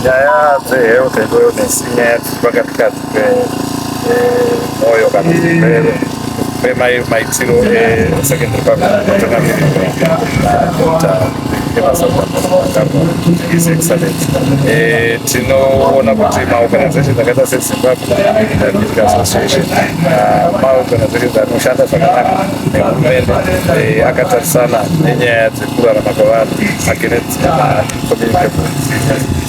nyaya dzehealth and wellness inyaya dziri pemwoyo kana pemaitiro esecondary pakutungamirira His Excellency. Tinoona kuti maorganizations akaita seZimbabwe Diabetic Association maorganizations anoshanda zvakanaka nehurumende akatarisana nenyaya dzekurarama kwavanhu against communicable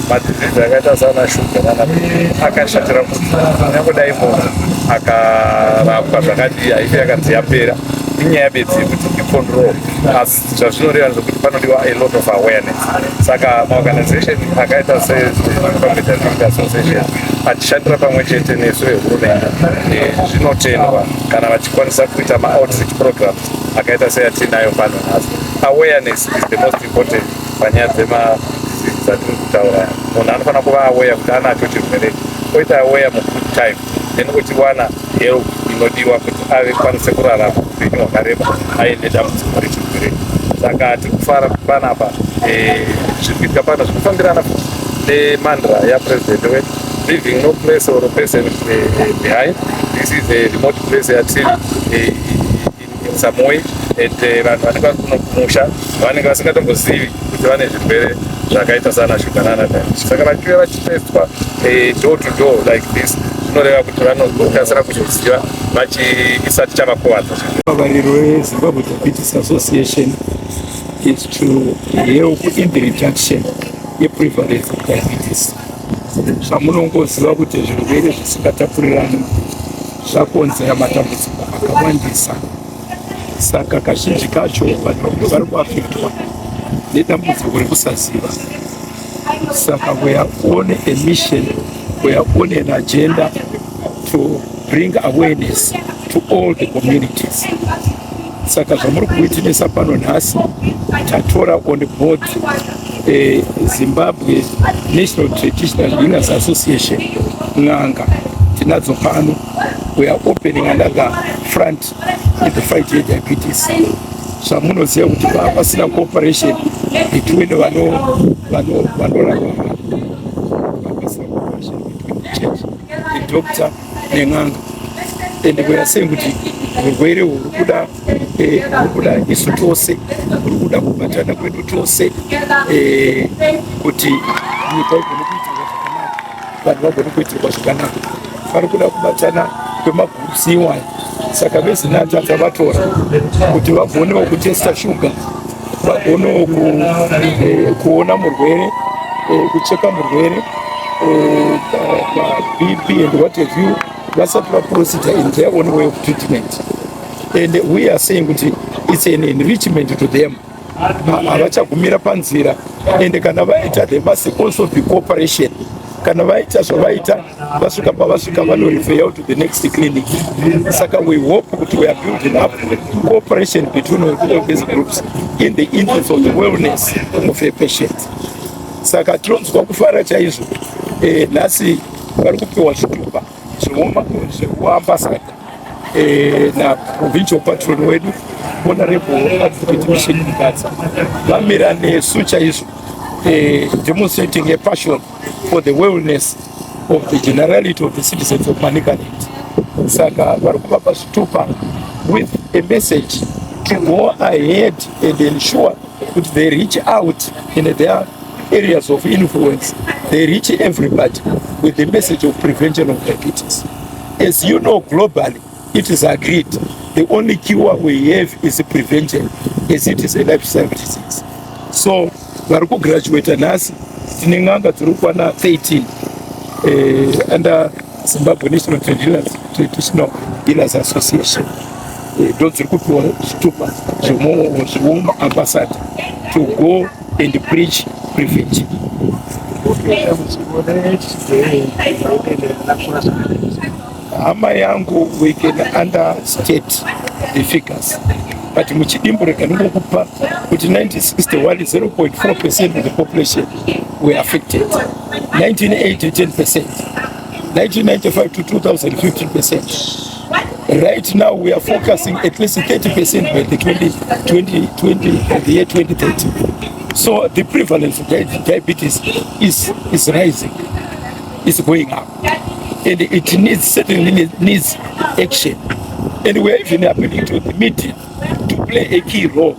madisease akaita sana shuga nana akashatira kuti nyangodai munhu akarapwa zvakadii haifi yakanzi yapera inyaya bedzi kuti icontrol asi zvazvinoreva kuti panodiwa a lot of awareness. Saka maorganization akaita seZimbabwe Diabetic Association achishandira pamwe chete nesu vehurumende zvinotendwa kana vachikwanisa kuita ma-outreach programs akaita seyatinayo pano nhasi. Awareness is the most important panyaya dzatiri kutaura. Munhu anofanira kuva aware kuti anacho chirwere, oita aware mugood time, then ochiwana help inodiwa kuti akwanise kurarama upenyu hwakareba aine dambudziko rechirwere. Saka tiri kufara panapa zvikuitika pano zvinofambirana nemandra yapresident wedu, leaving no place or a person behind. This is a remote place yatiri in some way, and vanhu vanenge vari kuno kumusha vanenge vasingatombozivi kuti vane zvirwere zvakaita sana shuga nana diabetes. Saka vachiuya vachitestwa door to door like this zvinoreva kuti vanokasira kuzoziva isati chavakuwadza. Magariro eZimbabwe Diabetic Association is to help in the reduction yeprevalence of diabetes. Zvamunongoziva kuti zvirwere zvisingatapurirana zvakonzera matambudziko akawandisa. Saka kazhinji kacho vanhu vari kuafektwa nedambudziko rekusaziva. Saka we are on a mission, we are on an agenda to bring awareness to all the communities. Saka zvamuri kuitinesa pano nhasi tatora on board Zimbabwe National Traditional Healers Association n'anga tinadzo pano. We are opening another front in the fight with diabetes. Zvamunoziva kuti pasina cooperation between vanorarama, pasina cooperation between the church, the doctor nen'anga, and we are saying kuti urwere hurikuda isu tose, hurikuda kubatana kwedu tose kuti nyika igone kuitirwa zvakanaka, vanhu vagone kuitirwa zvakanaka. Varikuda kubatana kwemagurusi iwani. Saka vezinatha tavatora kuti vagonewo kutesta shuga, vagonewo kuona murwere, kucheka murwere, BP and what have you, vasati vaprocedure in their own way of treatment. And we are saying kuti it's an enrichment to them. Havachagumira panzira, and kana vaita there must also be cooperation. Kana vaita zvavaita vasvika pavasvika vanorifeya to the next clinic. Saka we hope that we are building up cooperation between all these groups in the interest of the wellness of a patient. Saka tinonzwa kufara chaizvo. Nhasi vari kupiwa zvitupa zvekuambasada na provincial patron wedu honorable advocate Misheck Mugadza vamira nesu chaizvo, demonstrating a passion for the wellness of the generality of the citizens of Manicaland. Saka vari kuvapa zvitupa with a message to go ahead and ensure that they reach out in their areas of influence. They reach everybody with the message of prevention of diabetes. As you know, globally, it is agreed the only cure we have is prevention, as it is a lifestyle disease. So, vari kugraduate nhasi tine n'anga dziri kukwana 13 under Zimbabwe National Traditional Healers Association. Dziri kupiwa zvitupa zvemaambasada to go and preach prevention. Hama yangu, we can understate the figures, but muchidimburika ndinokupa kuti 1961 0.4% of the population were affected, 1980 10%, 1995 to 2000 15%. Right now we are focusing at least 30% by the 2020 by the year 2030. So the prevalence of diabetes is rising, is going up, and it certainly needs action. And we're even appealing to the media to play a key role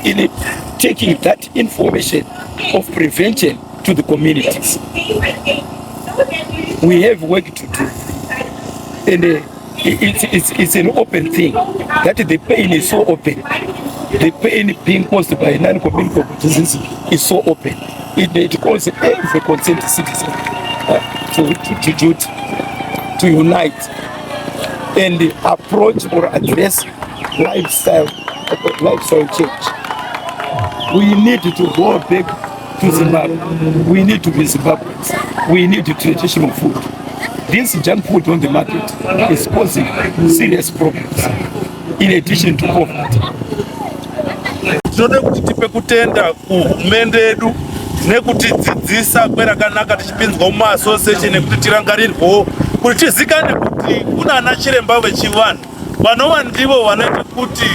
in taking that information of prevention to the communities. We have work to do, and it's an open thing, that the pain is so open. The pain being caused by non-communicable disease is so open. It calls every concerned citizen to unite and approach or address lifestyle change. We need to go back to Zimbabwe. We need to be Zimbabweans. We need traditional food. This junk food on the market is causing serious problems in addition to poverty. Tinode kuti tipe kutenda kuhurumende yedu nekutidzidzisa kwerakanaka tichipinzwa muma-association nekuti tirangarirwewo kuti tizikane kuti kuna ana chiremba vechivanhu vanova ndivo vanoita kuti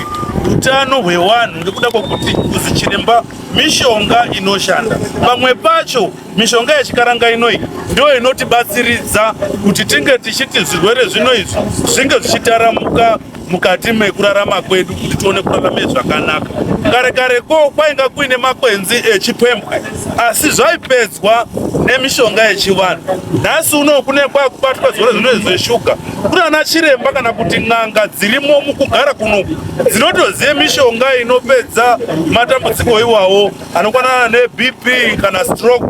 utano hwevanhu ngekuda kwokuti kuzi chiremba mishonga inoshanda. Pamwe pacho mishonga yechikaranga inoyi ndio inotibatsiridza kuti tinge tichiti zvirwere zvino izvi zvinge zvichitaramuka mukati mekurarama kwedu kuti tione kurarama zvakanaka. Kare-kareko kwainga kuine makwenzi echipembwe asi zvaipedzwa nemishonga yechivanhu. Nhasi uno kune kwakubatwa zvirwere zvino zveshuga, kuna ana chiremba kana kuti n'anga dzirimo mukugara kunoku dzinotoziye mishonga inopedza matambudziko iwawo anokwanana neBP kana stroke.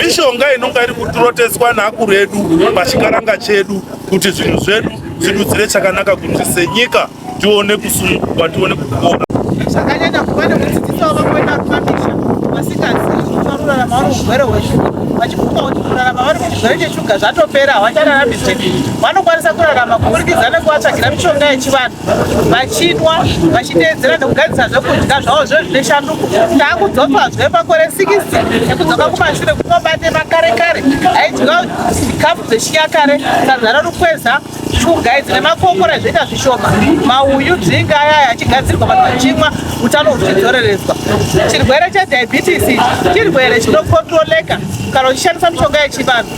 Mishonga inonga iri kuturoteswa neakuru edu pachikaranga chedu kuti zvinhu zvedu zvidudzire chakanaka kuti senyika tione kusununguka, tione kupora. Zvakanyanya kuva nekudzidzisawo vamwena kumamisha vasingazivi kuti vanorarama vari murwere hweshuga, vachifunga kuti kurarama vari murwere cheshuga zvatopera, havachararami zvitete. Vanokwanisa kurarama kuburikidza nekuvatsvagira mishonga yechivanhu, vachinwa, vachiteedzera nekugadzisa zvekudya zvavo zvine shanduko. Taakudzokazve pakore 60 nekudzoka kumashure kuti vabate makare-kare aidyiwa zvikafu zvechinyakare, sadza rorukweza, shuga idzi nemakokora zvoita zvishoma, mauyu, dzinga aya achigadzirwa vanhu vachimwa, utano huchidzoreredzwa. Chirwere chediabetes chirwere chinokontroleka kana uchishandisa mishonga yechivanhu.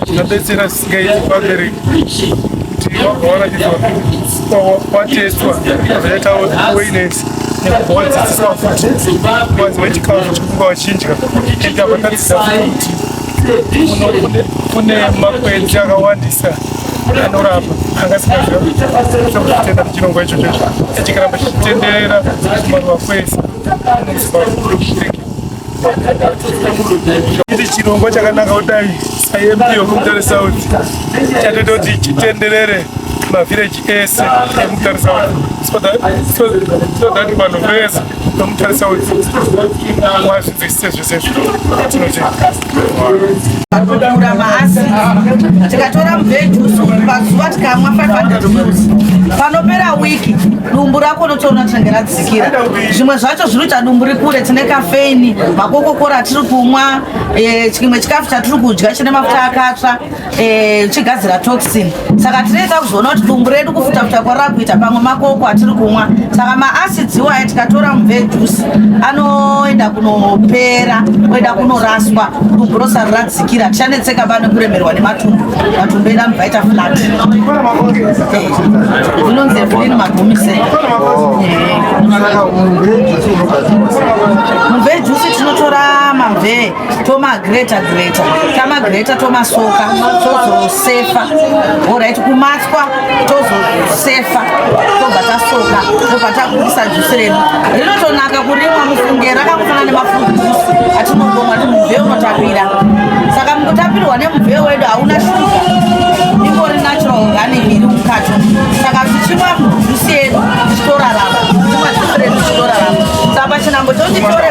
Tinodetsera singaiti vabereki kuti vabva varatidzwa wateswa zvinoita awareness nekubva wadzidziswa futi vanzi vechikafu chokunga vachinja enda vatadzidza futi kune makwenzi akawandisa anorapa angasingaziva chirongwa ichocho chikiramba chichitenderera kumaruva kwese chiri chirongwa chakanaka kudai saMP yokumutare South chatototi chitenderere mavhireji ese emutare South so that vanhu vese vemutare South wazvinzwisise zvese Kudura maasi tikatora mubhejusu pazuva tikamwa 500 mils panopera wiki dumbu rako unotoona tinenge radzikira. Zvimwe zvacho zvinoita dumbu rikure, tine kafeini, makokokora atiri kumwa, chimwe chikafu chatiri kudya chine mafuta akatsva chigadzira toxin. Saka tinoita kuzoona kuti dumbu redu kufuta-futa kwarirakuita pamwe makoko atiri kumwa. Saka maacids iwaya tikatora mubhejusi anoenda kunopera, oenda kunoraswa, dumbu rosari radzikira. Tishanetseka pane kuremerwa nematumbu, matumbu edu anobva aita flat. Inonzi Evelyn Magomise. Mubve juice tinotora mamve tomagreta tamagreta tomasoka tozosefa, alright, kumatswa tozosefa tobva tasoka tobva takurisa juice redu. Rinotonaka kurimwa mufunge, rakafanana nemafruit juice atinongomwa kuti mubve unotapira. Saka mukutapirwa nemubve wedu hauna shuga, ingori natural organic iri mukati. Saka tichimwa juice yedu tichitorarama, tichimwa juice redu tichitorarama. Saka pachinango chotitore